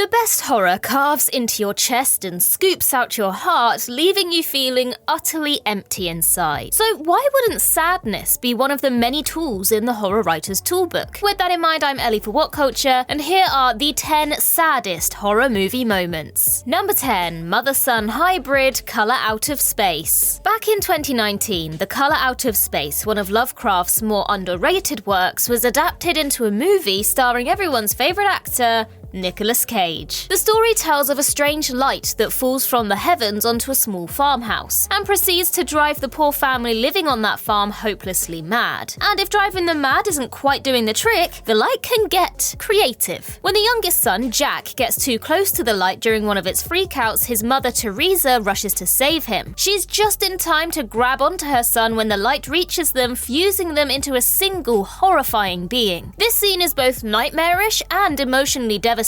The best horror carves into your chest and scoops out your heart, leaving you feeling utterly empty inside. So why wouldn't sadness be one of the many tools in the horror writer's toolbook? With that in mind, I'm Ellie for What Culture, and here are the 10 saddest horror movie moments. Number 10. Mother-son hybrid, Color Out of Space. Back in 2019, The Color Out of Space, one of Lovecraft's more underrated works, was adapted into a movie starring everyone's favorite actor, Nicolas Cage. The story tells of a strange light that falls from the heavens onto a small farmhouse and proceeds to drive the poor family living on that farm hopelessly mad. And if driving them mad isn't quite doing the trick, the light can get creative. When the youngest son, Jack, gets too close to the light during one of its freakouts, his mother, Teresa, rushes to save him. She's just in time to grab onto her son when the light reaches them, fusing them into a single horrifying being. This scene is both nightmarish and emotionally devastating,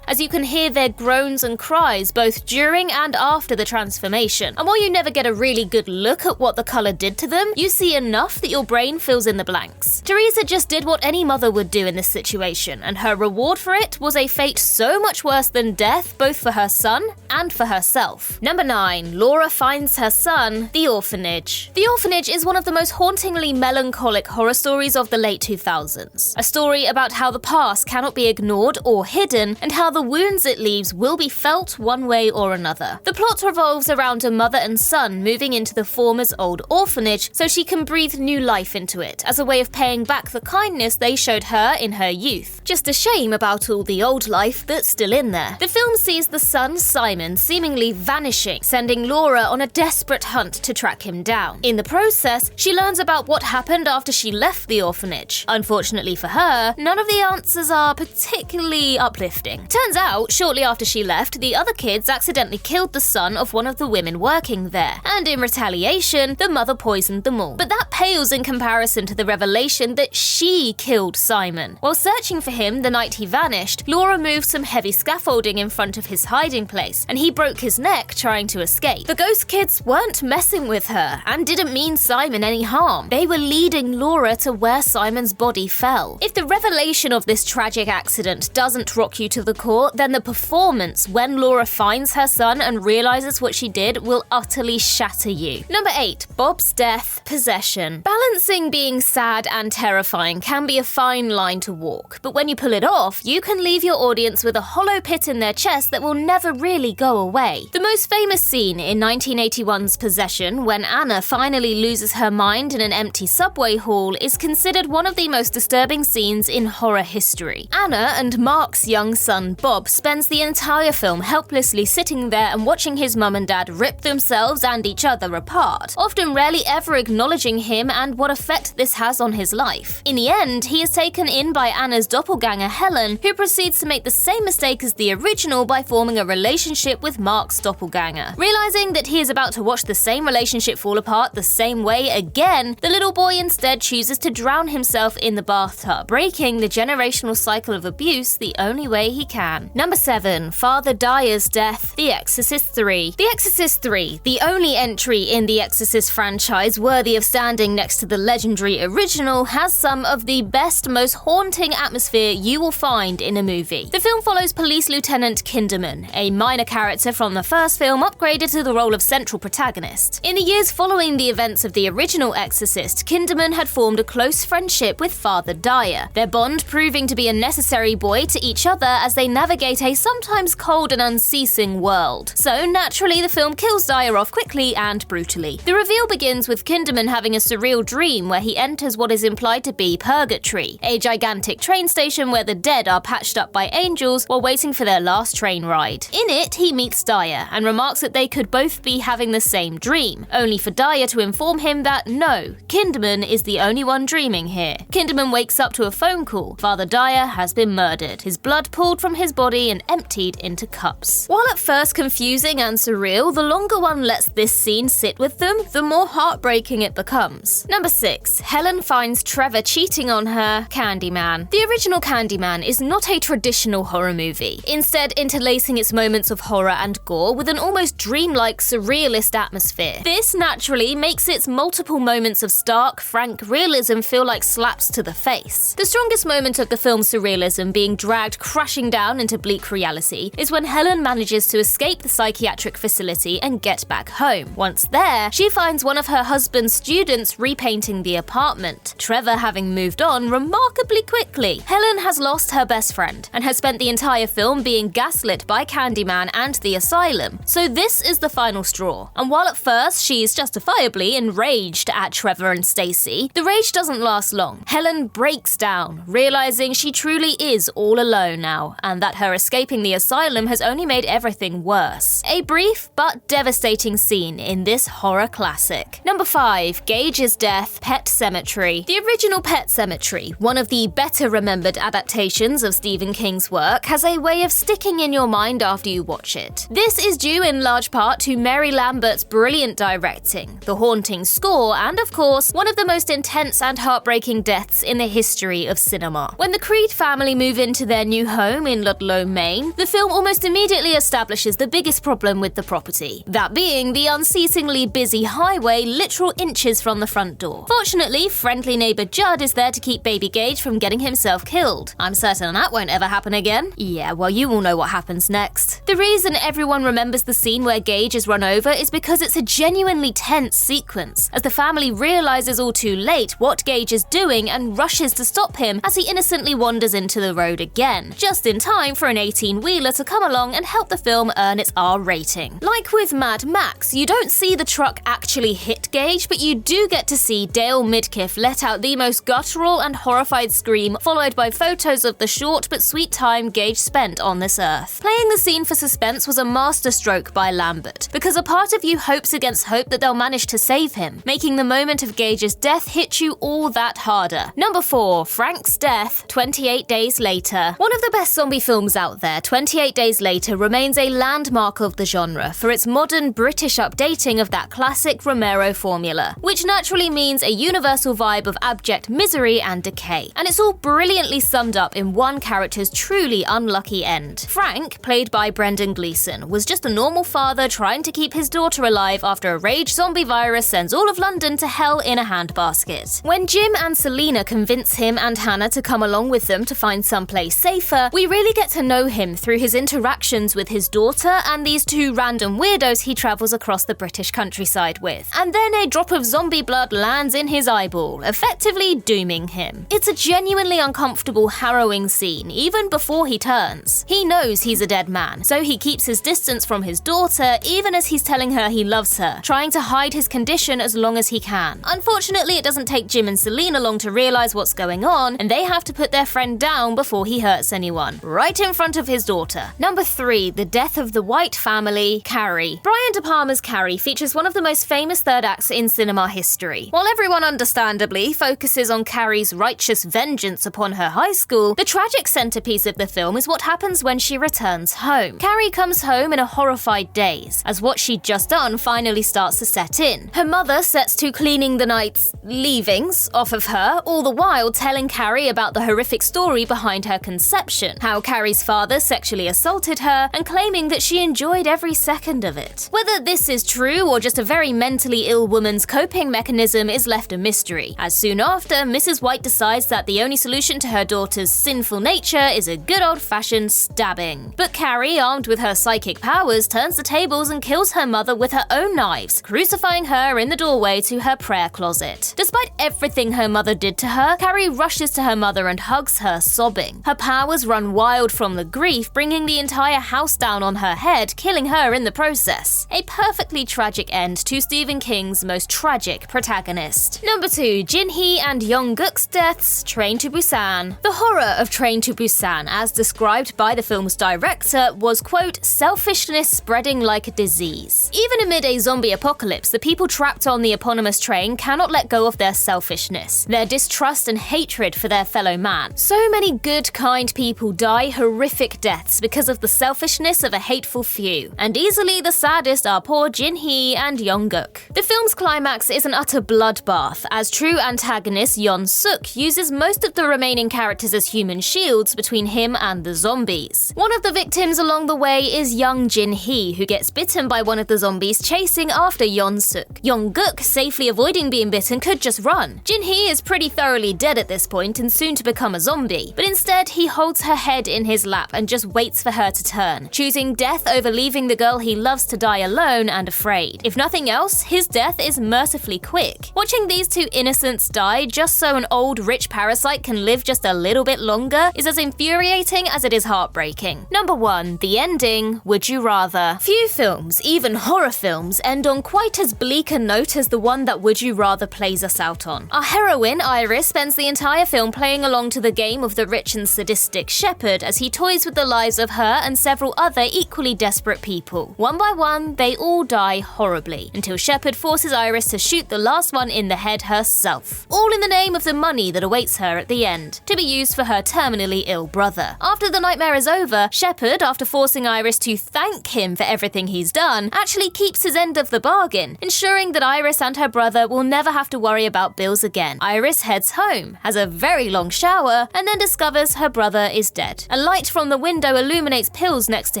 as you can hear their groans and cries both during and after the transformation. And while you never get a really good look at what the color did to them, you see enough that your brain fills in the blanks. Teresa just did what any mother would do in this situation, and her reward for it was a fate so much worse than death, both for her son and for herself. Number 9. Laura finds her son, The Orphanage. The Orphanage is one of the most hauntingly melancholic horror stories of the late 2000s. A story about how the past cannot be ignored or hidden, and how the wounds it leaves will be felt one way or another. The plot revolves around a mother and son moving into the former's old orphanage so she can breathe new life into it, as a way of paying back the kindness they showed her in her youth. Just a shame about all the old life that's still in there. The film sees the son, Simon, seemingly vanishing, sending Laura on a desperate hunt to track him down. In the process, she learns about what happened after she left the orphanage. Unfortunately for her, none of the answers are particularly uplifting. Turns out, shortly after she left, the other kids accidentally killed the son of one of the women working there, and in retaliation, the mother poisoned them all. But that pales in comparison to the revelation that she killed Simon. While searching for him the night he vanished, Laura moved some heavy scaffolding in front of his hiding place, and he broke his neck trying to escape. The ghost kids weren't messing with her, and didn't mean Simon any harm. They were leading Laura to where Simon's body fell. If the revelation of this tragic accident doesn't rock you to the core, then the performance when Laura finds her son and realizes what she did will utterly shatter you. Number 8. Bob's Death, Possession. Balancing being sad and terrifying can be a fine line to walk, but when you pull it off, you can leave your audience with a hollow pit in their chest that will never really go away. The most famous scene in 1981's Possession, when Anna finally loses her mind in an empty subway hall, is considered one of the most disturbing scenes in horror history. Anna and Mark's young son Bob spends the entire film helplessly sitting there and watching his mum and dad rip themselves and each other apart, often rarely ever acknowledging him and what effect this has on his life. In the end, he is taken in by Anna's doppelganger Helen, who proceeds to make the same mistake as the original by forming a relationship with Mark's doppelganger. Realizing that he is about to watch the same relationship fall apart the same way again, the little boy instead chooses to drown himself in the bathtub, breaking the generational cycle of abuse the only way he can. Number 7. Father Dyer's Death, The Exorcist 3. The Exorcist 3, the only entry in the Exorcist franchise worthy of standing next to the legendary original, has some of the best, most haunting atmosphere you will find in a movie. The film follows Police Lieutenant Kinderman, a minor character from the first film upgraded to the role of central protagonist. In the years following the events of the original Exorcist, Kinderman had formed a close friendship with Father Dyer, their bond proving to be a necessary buoy to each other as they navigate a sometimes cold and unceasing world. So naturally, the film kills Dyer off quickly and brutally. The reveal begins with Kinderman having a surreal dream where he enters what is implied to be Purgatory, a gigantic train station where the dead are patched up by angels while waiting for their last train ride. In it, he meets Dyer and remarks that they could both be having the same dream, only for Dyer to inform him that no, Kinderman is the only one dreaming here. Kinderman wakes up to a phone call. Father Dyer has been murdered, his blood pulled from his body and emptied into cups. While at first confusing and surreal, the longer one lets this scene sit with them, the more heartbreaking it becomes. Number 6. Helen finds Trevor cheating on her, Candyman. The original Candyman is not a traditional horror movie, instead interlacing its moments of horror and gore with an almost dreamlike, surrealist atmosphere. This naturally makes its multiple moments of stark, frank realism feel like slaps to the face. The strongest moment of the film's surrealism being dragged crashing down into bleak reality is when Helen manages to escape the psychiatric facility and get back home. Once there, she finds one of her husband's students repainting the apartment, Trevor having moved on remarkably quickly. Helen has lost her best friend and has spent the entire film being gaslit by Candyman and the asylum, so this is the final straw. And while at first she's justifiably enraged at Trevor and Stacy, the rage doesn't last long. Helen breaks down, realizing she truly is all alone now, and that her escaping the asylum has only made everything worse. A brief but devastating scene in this horror classic. Number 5. Gages Death, Pet Sematary. The original Pet Sematary, one of the better remembered adaptations of Stephen King's work, has a way of sticking in your mind after you watch it. This is due in large part to Mary Lambert's brilliant directing, the haunting score, and of course, one of the most intense and heartbreaking deaths in the history of cinema. When the Creed family move into their new home in Ludlow, Maine, the film almost immediately establishes the biggest problem with the property, that being the unceasingly busy highway literal inches from the front door. Fortunately, friendly neighbor Judd is there to keep baby Gage from getting himself killed. I'm certain that won't ever happen again. Yeah, well, you all know what happens next. The reason everyone remembers the scene where Gage is run over is because it's a genuinely tense sequence, as the family realizes all too late what Gage is doing and rushes to stop him as he innocently wanders into the road again, just in time for an 18-wheeler to come along and help the film earn its R rating. Like with Mad Max, you don't see the truck actually hit Gage, but you do get to see Dale Midkiff let out the most guttural and horrified scream, followed by photos of the short but sweet time Gage spent on this earth. Playing the scene for suspense was a masterstroke by Lambert, because a part of you hopes against hope that they'll manage to save him, making the moment of Gage's death hit you all that harder. Number 4. Frank's Death, 28 Days Later. One of the best zombie films out there, 28 Days Later remains a landmark of the genre for its modern British updating of that classic Romero formula, which naturally means a universal vibe of abject misery and decay. And it's all brilliantly summed up in one character's truly unlucky end. Frank, played by Brendan Gleeson, was just a normal father trying to keep his daughter alive after a rage zombie virus sends all of London to hell in a handbasket. When Jim and Selena convince him and Hannah to come along with them to find someplace safer, we really get to know him through his interactions with his daughter and these two random weirdos he travels across the British countryside with. And then a drop of zombie blood lands in his eyeball, effectively dooming him. It's a genuinely uncomfortable, harrowing scene, even before he turns. He knows he's a dead man, so he keeps his distance from his daughter even as he's telling her he loves her, trying to hide his condition as long as he can. Unfortunately, it doesn't take Jim and Selena long to realize what's going on, and they have to put their friend down before he hurts anyone, right in front of his daughter. Number 3. The Death of the White Family, Carrie. Brian De Palma's Carrie features one of the most famous third acts in cinema history. While everyone understandably focuses on Carrie's righteous vengeance upon her high school, the tragic centerpiece of the film is what happens when she returns home. Carrie comes home in a horrified daze, as what she'd just done finally starts to set in. Her mother sets to cleaning the night's leavings off of her, all the while telling Carrie about the horrific story behind her conception, how Carrie's father sexually assaulted her, and claiming that she enjoyed every second of it. Whether this is true or just a very mentally ill woman's coping mechanism is left a mystery, as soon after, Mrs. White decides that the only solution to her daughter's sinful nature is a good old-fashioned stabbing. But Carrie, armed with her psychic powers, turns the tables and kills her mother with her own knives, crucifying her in the doorway to her prayer closet. Despite everything her mother did to her, Carrie rushes to her mother and hugs her, sobbing. Her powers run wild from the grief, bringing the entire house down on her head, killing her in the process. A perfectly tragic end to Stephen King's most tragic protagonist. Number 2. Jin-hee and Young-guk's deaths, Train to Busan. The horror of Train to Busan, as described by the film's director, was, quote, selfishness spreading like a disease. Even amid a zombie apocalypse, the people trapped on the eponymous train cannot let go of their selfishness, their distrust and hatred for their fellow man. So many good, kind people die horrific deaths because of the selfishness of a hateful few, and easily the saddest are poor Jin-hee and Young-guk. The film's climax is an utter bloodbath, as true antagonist Yeon-suk uses most of the remaining characters as human shields between him and the zombies. One of the victims along the way is young Jin-hee, who gets bitten by one of the zombies chasing after Yeon-suk. Young-guk, safely avoiding being bitten, could just run. Jin-hee is pretty thoroughly dead at this point and soon to become a zombie, but instead he holds holds her head in his lap and just waits for her to turn, choosing death over leaving the girl he loves to die alone and afraid. If nothing else, his death is mercifully quick. Watching these two innocents die just so an old rich parasite can live just a little bit longer is as infuriating as it is heartbreaking. Number 1. The ending. Would you rather? Few films, even horror films, end on quite as bleak a note as the one that Would You Rather plays us out on. Our heroine, Iris, spends the entire film playing along to the game of the rich and sadistic shepherd as he toys with the lives of her and several other equally desperate people. One by one, they all die horribly, until Shepherd forces Iris to shoot the last one in the head herself. All in the name of the money that awaits her at the end, to be used for her terminally ill brother. After the nightmare is over, Shepherd, after forcing Iris to thank him for everything he's done, actually keeps his end of the bargain, ensuring that Iris and her brother will never have to worry about bills again. Iris heads home, has a very long shower, and then discovers her brother is dead. A light from the window illuminates pills next to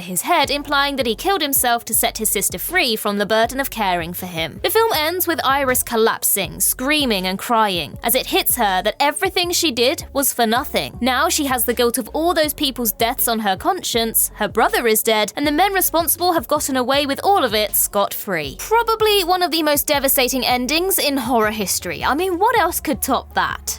his head, implying that he killed himself to set his sister free from the burden of caring for him. The film ends with Iris collapsing, screaming and crying, as it hits her that everything she did was for nothing. Now she has the guilt of all those people's deaths on her conscience, her brother is dead, and the men responsible have gotten away with all of it scot-free. Probably one of the most devastating endings in horror history. I mean, what else could top that?